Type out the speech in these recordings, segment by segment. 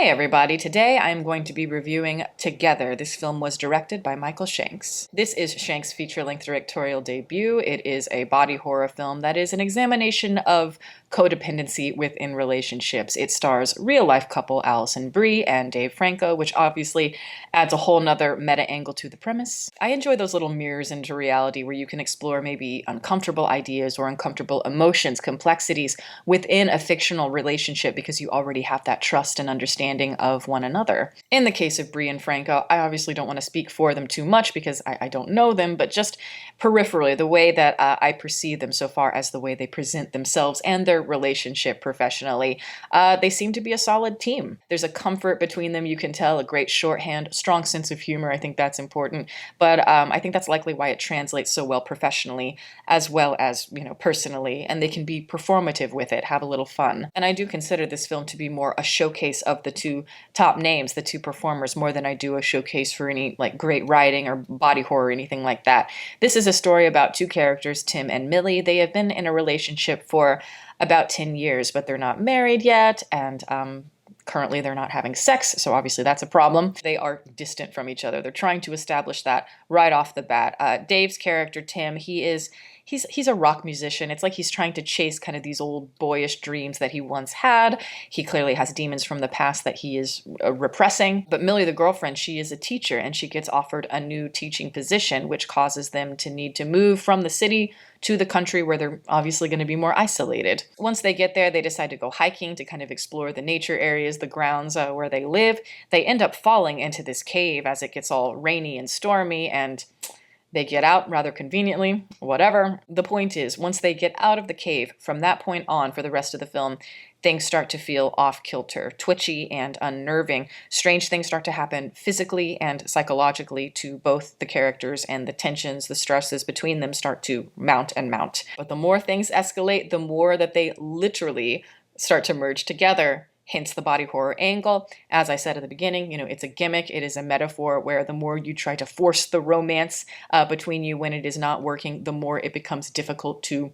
Hey everybody, today I'm going to be reviewing Together. This film was directed by Michael Shanks. This is Shanks' feature-length directorial debut. It is a body horror film that is an examination of codependency within relationships. It stars real-life couple Allison Brie and Dave Franco, which obviously adds a whole nother meta angle to the premise. I enjoy those little mirrors into reality where you can explore maybe uncomfortable ideas or uncomfortable emotions, complexities within a fictional relationship because you already have that trust and understanding of one another. In the case of Brie and Franco, I obviously don't want to speak for them too much because I don't know them, but just peripherally, the way that I perceive them so far as the way they present themselves and their relationship professionally, they seem to be a solid team. There's a comfort between them, you can tell, a great shorthand, strong sense of humor. I think that's important, but I think that's likely why it translates so well professionally as well as, personally, and they can be performative with it, have a little fun. And I do consider this film to be more a showcase of the two top names, the two performers, more than I do a showcase for any great writing or body horror or anything like that. This is a story about two characters, Tim and Millie. They have been in a relationship for about 10 years, but they're not married yet, and currently they're not having sex, so obviously that's a problem. They are distant from each other. They're trying to establish that right off the bat. Dave's character, Tim, he's a rock musician. It's like he's trying to chase kind of these old boyish dreams that he once had. He clearly has demons from the past that he is repressing. But Millie, the girlfriend, she is a teacher, and she gets offered a new teaching position, which causes them to need to move from the city to the country where they're obviously going to be more isolated. Once they get there, they decide to go hiking to kind of explore the nature areas, the grounds where they live. They end up falling into this cave as it gets all rainy and stormy, and they get out rather conveniently, whatever. The point is, once they get out of the cave, from that point on for the rest of the film, things start to feel off-kilter, twitchy and unnerving. Strange things start to happen physically and psychologically to both the characters, and the tensions, the stresses between them start to mount and mount. But the more things escalate, the more that they literally start to merge together. Hence the body horror angle. As I said at the beginning, it's a gimmick. It is a metaphor where the more you try to force the romance between you when it is not working, the more it becomes difficult to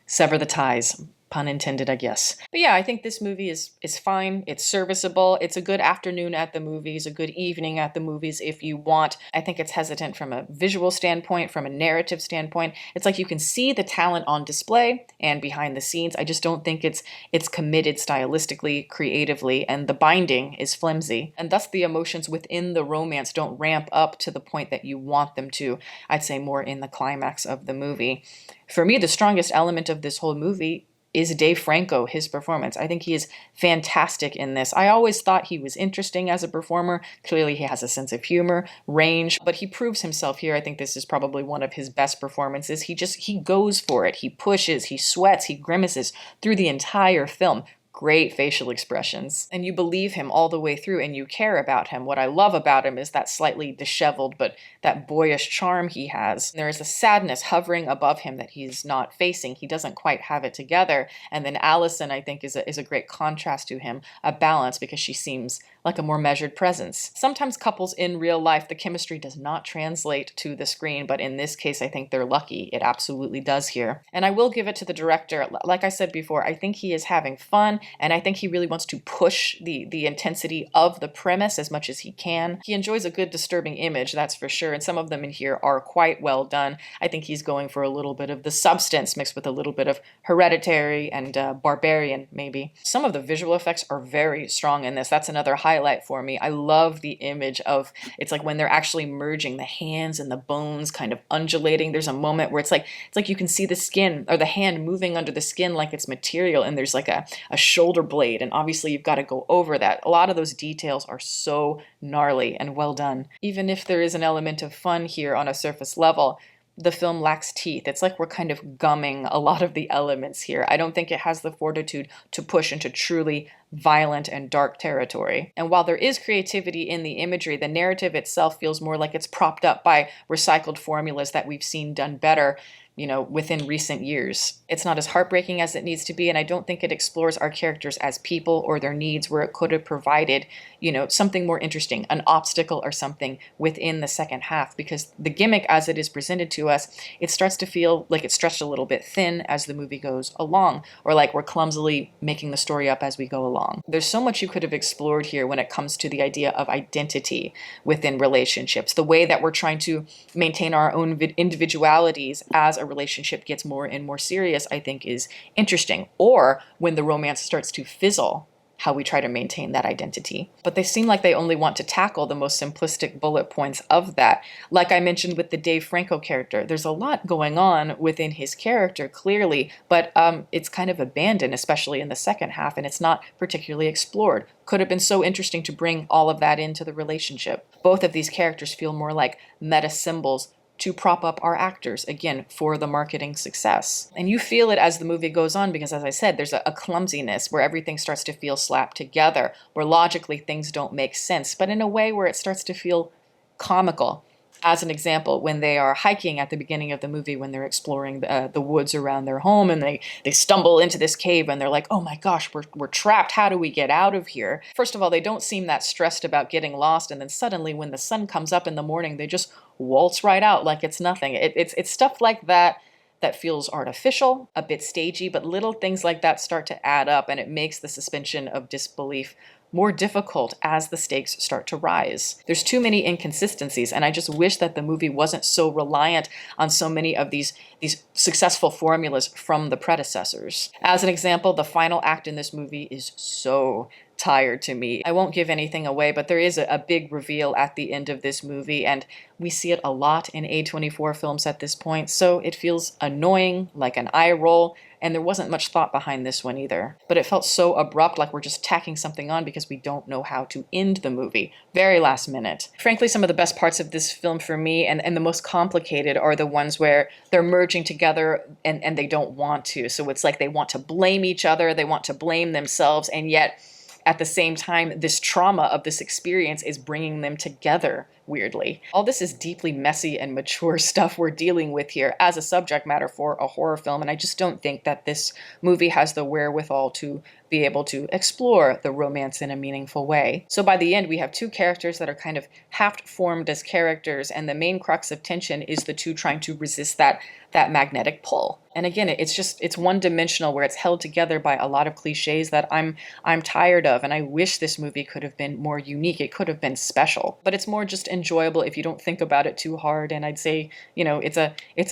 sever the ties. Pun intended, I guess. But yeah, I think this movie is fine. It's serviceable. It's a good afternoon at the movies, a good evening at the movies if you want. I think it's hesitant from a visual standpoint, from a narrative standpoint. It's like you can see the talent on display and behind the scenes. I just don't think it's committed stylistically, creatively, and the binding is flimsy. And thus the emotions within the romance don't ramp up to the point that you want them to. I'd say more in the climax of the movie. For me, the strongest element of this whole movie is Dave Franco, his performance. I think he is fantastic in this. I always thought he was interesting as a performer. Clearly he has a sense of humor, range, but he proves himself here. I think this is probably one of his best performances. He goes for it. He pushes, he sweats, he grimaces through the entire film. Great facial expressions. And you believe him all the way through, and you care about him. What I love about him is that slightly disheveled, but that boyish charm he has. There is a sadness hovering above him that he's not facing. He doesn't quite have it together. And then Allison, I think, is a great contrast to him, a balance, because she seems like a more measured presence. Sometimes couples in real life, the chemistry does not translate to the screen, but in this case, I think they're lucky. It absolutely does here. And I will give it to the director. Like I said before, I think he is having fun, and I think he really wants to push the intensity of the premise as much as he can. He enjoys a good disturbing image, that's for sure, and some of them in here are quite well done. I think he's going for a little bit of the substance mixed with a little bit of Hereditary and Barbarian, maybe. Some of the visual effects are very strong in this. That's another highlight for me. I love the image of, it's like when they're actually merging, the hands and the bones kind of undulating. There's a moment where it's like you can see the skin or the hand moving under the skin like it's material, and there's like a shoulder blade, and obviously you've got to go over that. A lot of those details are so gnarly and well done. Even if there is an element of fun here on a surface level, the film lacks teeth. It's like we're kind of gumming a lot of the elements here. I don't think it has the fortitude to push into truly violent and dark territory. And while there is creativity in the imagery, the narrative itself feels more like it's propped up by recycled formulas that we've seen done better. within recent years. It's not as heartbreaking as it needs to be, and I don't think it explores our characters as people or their needs, where it could have provided, something more interesting, an obstacle or something within the second half, because the gimmick as it is presented to us, it starts to feel like it's stretched a little bit thin as the movie goes along, or like we're clumsily making the story up as we go along. There's so much you could have explored here when it comes to the idea of identity within relationships, the way that we're trying to maintain our own individualities as a relationship gets more and more serious, I think is interesting. Or when the romance starts to fizzle, how we try to maintain that identity. But they seem like they only want to tackle the most simplistic bullet points of that. Like I mentioned with the Dave Franco character, there's a lot going on within his character, clearly, but it's kind of abandoned, especially in the second half, and it's not particularly explored. Could have been so interesting to bring all of that into the relationship. Both of these characters feel more like meta symbols to prop up our actors, again, for the marketing success. And you feel it as the movie goes on because, as I said, there's a clumsiness where everything starts to feel slapped together, where logically things don't make sense, but in a way where it starts to feel comical. As an example, when they are hiking at the beginning of the movie, when they're exploring the woods around their home, and they stumble into this cave and they're like, oh my gosh, we're trapped. How do we get out of here? First of all, they don't seem that stressed about getting lost. And then suddenly when the sun comes up in the morning, they just waltz right out like it's nothing. It's stuff like that that feels artificial, a bit stagey, but little things like that start to add up, and it makes the suspension of disbelief more difficult as the stakes start to rise. There's too many inconsistencies, and I just wish that the movie wasn't so reliant on so many of these successful formulas from the predecessors. As an example, the final act in this movie is so tired to me. I won't give anything away, but there is a big reveal at the end of this movie, and we see it a lot in A24 films at this point, so it feels annoying, like an eye roll, and there wasn't much thought behind this one either. But it felt so abrupt, like we're just tacking something on because we don't know how to end the movie. Very last minute. Frankly, some of the best parts of this film for me, and the most complicated, are the ones where they're merging together and they don't want to. So it's like they want to blame each other, they want to blame themselves, and yet at the same time, this trauma of this experience is bringing them together, weirdly. All this is deeply messy and mature stuff we're dealing with here as a subject matter for a horror film, and I just don't think that this movie has the wherewithal to be able to explore the romance in a meaningful way. So by the end, we have two characters that are kind of half-formed as characters, and the main crux of tension is the two trying to resist that magnetic pull. And again, it's one-dimensional, where it's held together by a lot of cliches that I'm tired of, and I wish this movie could have been more unique. It could have been special, but it's more just enjoyable if you don't think about it too hard, and I'd say, it's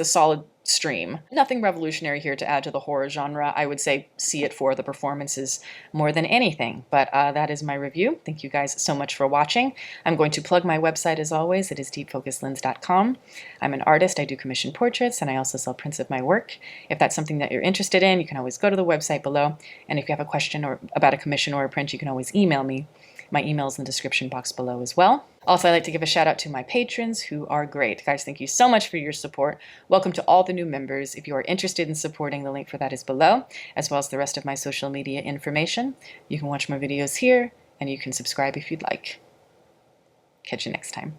a solid stream. Nothing revolutionary here to add to the horror genre. I would say see it for the performances more than anything. But that is my review. Thank you guys so much for watching. I'm going to plug my website as always. It is deepfocuslens.com. I'm an artist. I do commissioned portraits, and I also sell prints of my work. If that's something that you're interested in, you can always go to the website below. And if you have a question or about a commission or a print, you can always email me. My email is in the description box below as well. Also, I'd like to give a shout out to my patrons, who are great. Guys, thank you so much for your support. Welcome to all the new members. If you are interested in supporting, the link for that is below, as well as the rest of my social media information. You can watch my videos here, and you can subscribe if you'd like. Catch you next time.